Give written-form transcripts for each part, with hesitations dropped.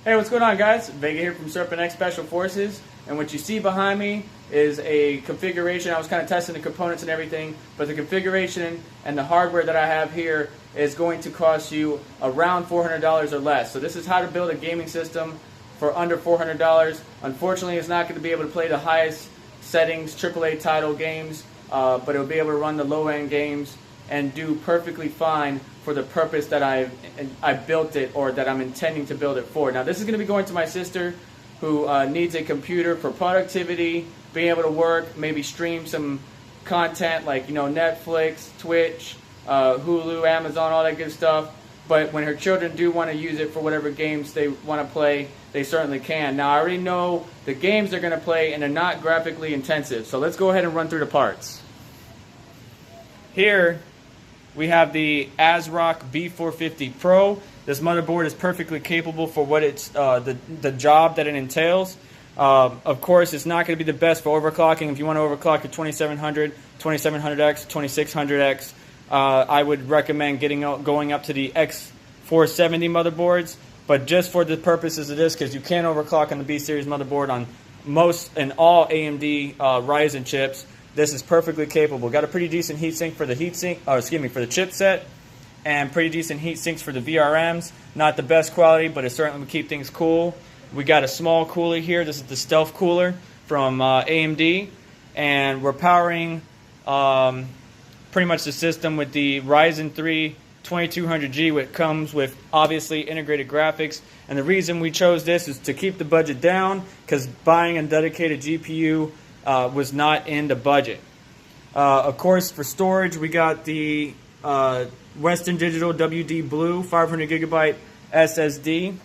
Hey, what's going on, guys? Vega here from FlareX Special Forces, and what you see behind me is a configuration. I was kind of testing the components and everything, but the configuration and the hardware that I have here is going to cost you around $400 or less. So this is how to build a gaming system for under $400. Unfortunately, it's not going to be able to play the highest settings AAA title games, but it'll be able to run the low-end games and do perfectly fine for the purpose that I built it, or that I'm intending to build it for. Now, this is going to be going to my sister, who needs a computer for productivity, being able to work, maybe stream some content like, Netflix, Twitch, Hulu, Amazon, all that good stuff. But when her children do want to use it for whatever games they want to play, they certainly can. Now, I already know the games they're going to play, and they're not graphically intensive. So let's go ahead and run through the parts. Here we have the ASRock B450 Pro. This motherboard is perfectly capable for what it's the job that it entails. Of course, it's not going to be the best for overclocking. If you want to overclock your 2700, 2700X, 2600X, I would recommend going up to the X470 motherboards. But just for the purposes of this, because you can overclock on the B series motherboard on most and all AMD Ryzen chips, this is perfectly capable. Got a pretty decent heatsink for the for the chipset, and pretty decent heat sinks for the VRMs. Not the best quality, but it certainly will keep things cool. We got a small cooler here. This is the Stealth cooler from AMD, and we're powering pretty much the system with the Ryzen 3 2200G, which comes with obviously integrated graphics. And the reason we chose this is to keep the budget down, because buying a dedicated GPU was not in the budget. Of course, for storage, we got the Western Digital WD Blue 500 gigabyte SSD,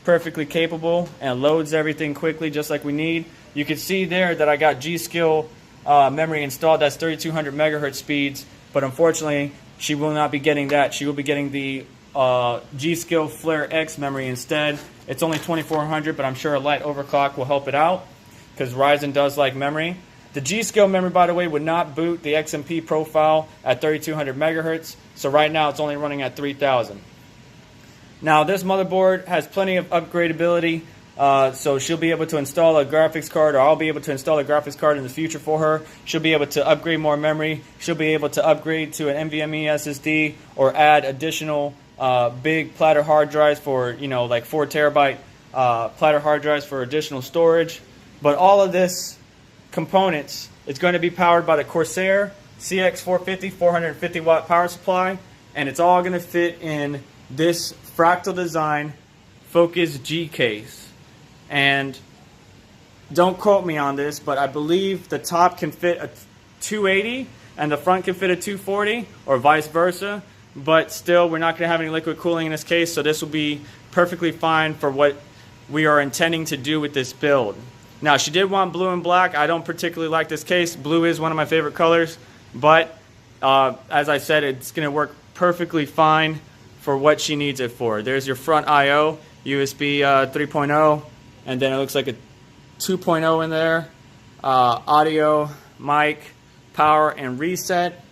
perfectly capable and loads everything quickly just like we need. You can see there that I got G.Skill memory installed. That's 3200 megahertz speeds, but unfortunately she will not be getting that. She will be getting the G.Skill FlareX memory instead. It's only 2400, but I'm sure a light overclock will help it out, because Ryzen does like memory. The G.Skill memory, by the way, would not boot the XMP profile at 3200 megahertz, so right now it's only running at 3000. Now, this motherboard has plenty of upgradability, so she'll be able to install a graphics card, or I'll be able to install a graphics card in the future for her. She'll be able to upgrade more memory. She'll be able to upgrade to an NVMe SSD, or add additional big platter hard drives for, like 4 terabyte platter hard drives for additional storage. But all of this components is going to be powered by the Corsair CX450 450 watt power supply, and it's all going to fit in this Fractal design Focus G case. And don't quote me on this, but I believe the top can fit a 280 and the front can fit a 240, or vice versa. But still, we're not going to have any liquid cooling in this case, so this will be perfectly fine for what we are intending to do with this build. Now, she did want blue and black. I don't particularly like this case. Blue is one of my favorite colors, but as I said, it's going to work perfectly fine for what she needs it for. There's your front I/O, USB 3.0, and then it looks like a 2.0 in there. Audio, mic, power, and reset.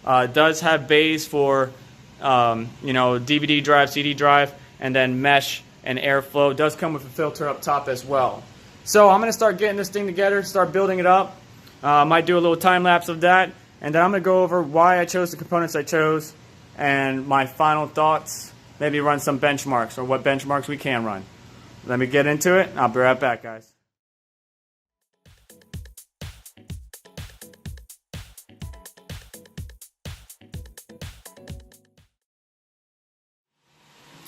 It does have bays for DVD drive, CD drive, and then mesh and airflow. It does come with a filter up top as well. So I'm going to start getting this thing together, start building it up. Might do a little time lapse of that, and then I'm going to go over why I chose the components I chose and my final thoughts. Maybe run some benchmarks, or what benchmarks we can run. Let me get into it. I'll be right back, guys.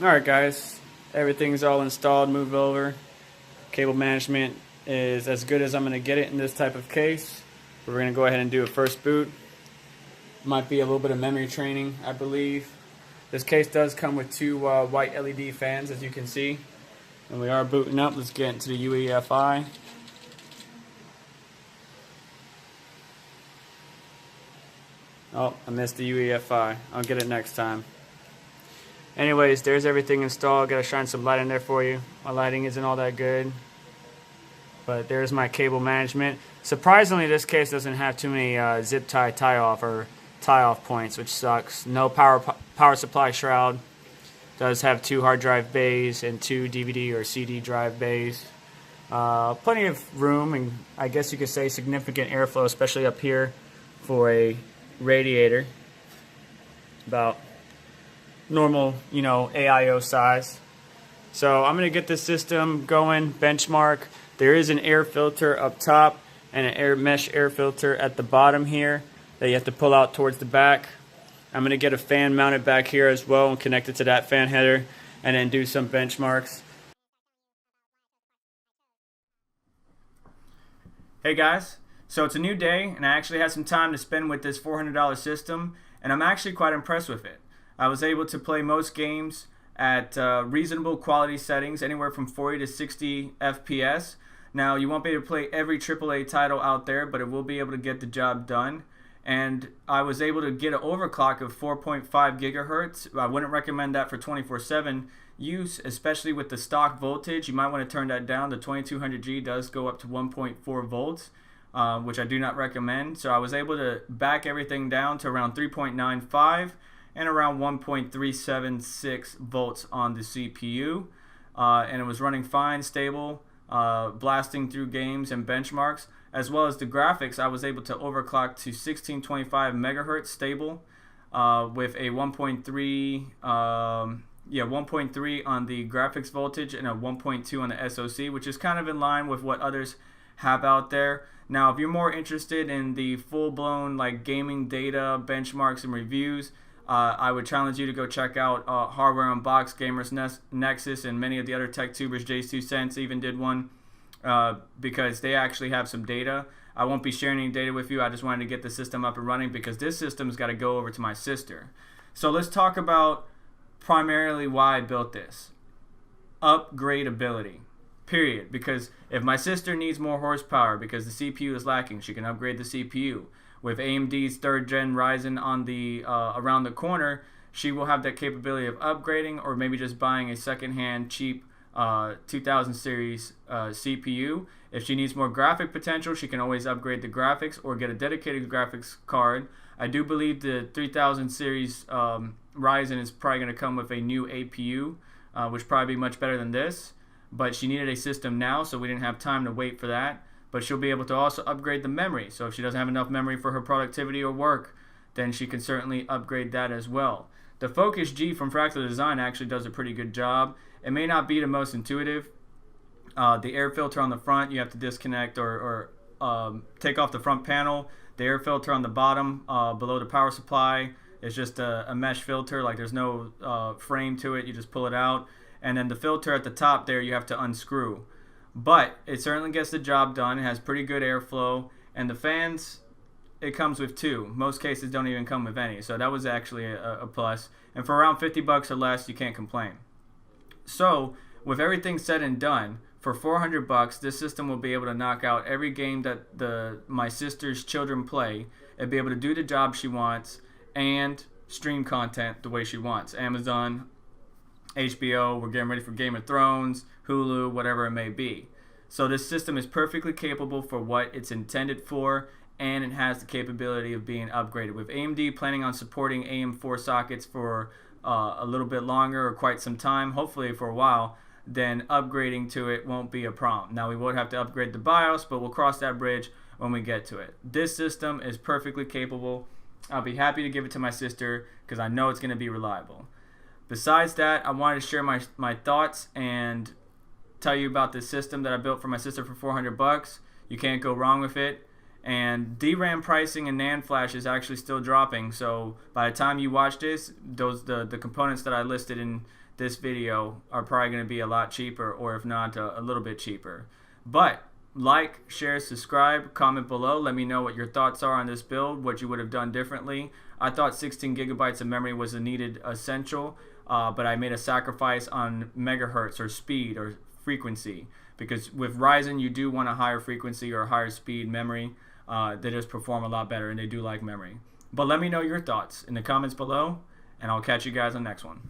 Alright, guys, everything's all installed, moved over. Cable management is as good as I'm going to get it in this type of case. We're going to go ahead and do a first boot. Might be a little bit of memory training, I believe. This case does come with 2 white LED fans, as you can see. And we are booting up. Let's get into the UEFI. Oh, I missed the UEFI. I'll get it next time. Anyways, there's everything installed. Gotta shine some light in there for you. My lighting isn't all that good. But there's my cable management. Surprisingly, this case doesn't have too many zip tie off or tie-off points, which sucks. No power supply shroud. Does have 2 hard drive bays and 2 DVD or CD drive bays. Plenty of room, and I guess you could say significant airflow, especially up here for a radiator. About normal, AIO size. So I'm going to get this system going, benchmark. There is an air filter up top and an mesh air filter at the bottom here that you have to pull out towards the back. I'm going to get a fan mounted back here as well and connect it to that fan header and then do some benchmarks. Hey guys, so it's a new day and I actually had some time to spend with this $400 system and I'm actually quite impressed with it. I was able to play most games at reasonable quality settings, anywhere from 40 to 60 FPS. Now you won't be able to play every AAA title out there, but it will be able to get the job done. And I was able to get an overclock of 4.5 gigahertz. I wouldn't recommend that for 24/7 use, especially with the stock voltage. You might want to turn that down. The 2200G does go up to 1.4 volts, which I do not recommend. So I was able to back everything down to around 3.95 and around 1.376 volts on the CPU. And it was running fine, stable, blasting through games and benchmarks. As well as the graphics, I was able to overclock to 1625 megahertz stable with a 1.3 on the graphics voltage and a 1.2 on the SoC, which is kind of in line with what others have out there. Now, if you're more interested in the full-blown like gaming data, benchmarks, and reviews, I would challenge you to go check out Hardware Unboxed, Gamers Nexus, and many of the other tech tubers. Jay's 2 Cents even did one. Because they actually have some data. I won't be sharing any data with you. I just wanted to get the system up and running because this system's got to go over to my sister. So let's talk about primarily why I built this. Upgradability, period. Because if my sister needs more horsepower because the CPU is lacking, she can upgrade the CPU. With AMD's 3rd gen Ryzen on the around the corner, she will have that capability of upgrading or maybe just buying a second-hand cheap 2000 series CPU. If she needs more graphic potential, she can always upgrade the graphics or get a dedicated graphics card. I do believe the 3000 series Ryzen is probably going to come with a new APU, which probably be much better than this. But she needed a system now, so we didn't have time to wait for that. But she'll be able to also upgrade the memory. So if she doesn't have enough memory for her productivity or work, then she can certainly upgrade that as well. The Focus G from Fractal Design actually does a pretty good job. It may not be the most intuitive. The air filter on the front, you have to disconnect or take off the front panel. The air filter on the bottom below the power supply is just a mesh filter. Like there's no frame to it. You just pull it out. And then the filter at the top there, you have to unscrew. But it certainly gets the job done. It has pretty good airflow. And the fans, it comes with 2. Most cases don't even come with any. So that was actually a plus. And for around 50 bucks or less, you can't complain. So, with everything said and done, for 400 bucks, this system will be able to knock out every game that my sister's children play and be able to do the job she wants and stream content the way she wants. Amazon, HBO, we're getting ready for Game of Thrones, Hulu, whatever it may be. So this system is perfectly capable for what it's intended for, and it has the capability of being upgraded. With AMD planning on supporting AM4 sockets for a little bit longer or quite some time, hopefully for a while, then upgrading to it won't be a problem. Now we would have to upgrade the BIOS, but we'll cross that bridge when we get to it. This system is perfectly capable. I'll be happy to give it to my sister because I know it's going to be reliable. Besides that, I wanted to share my thoughts and tell you about this system that I built for my sister for 400 bucks. You can't go wrong with it. And DRAM pricing and NAND flash is actually still dropping, so by the time you watch this, the components that I listed in this video are probably going to be a lot cheaper, or if not a little bit cheaper. But like, share, subscribe, comment below. Let me know what your thoughts are on this build, what you would have done differently. I thought 16 gigabytes of memory was a needed essential, but I made a sacrifice on megahertz or speed or frequency, because with Ryzen you do want a higher frequency or a higher speed memory. They just perform a lot better, and they do like memory. But let me know your thoughts in the comments below, and I'll catch you guys on the next one.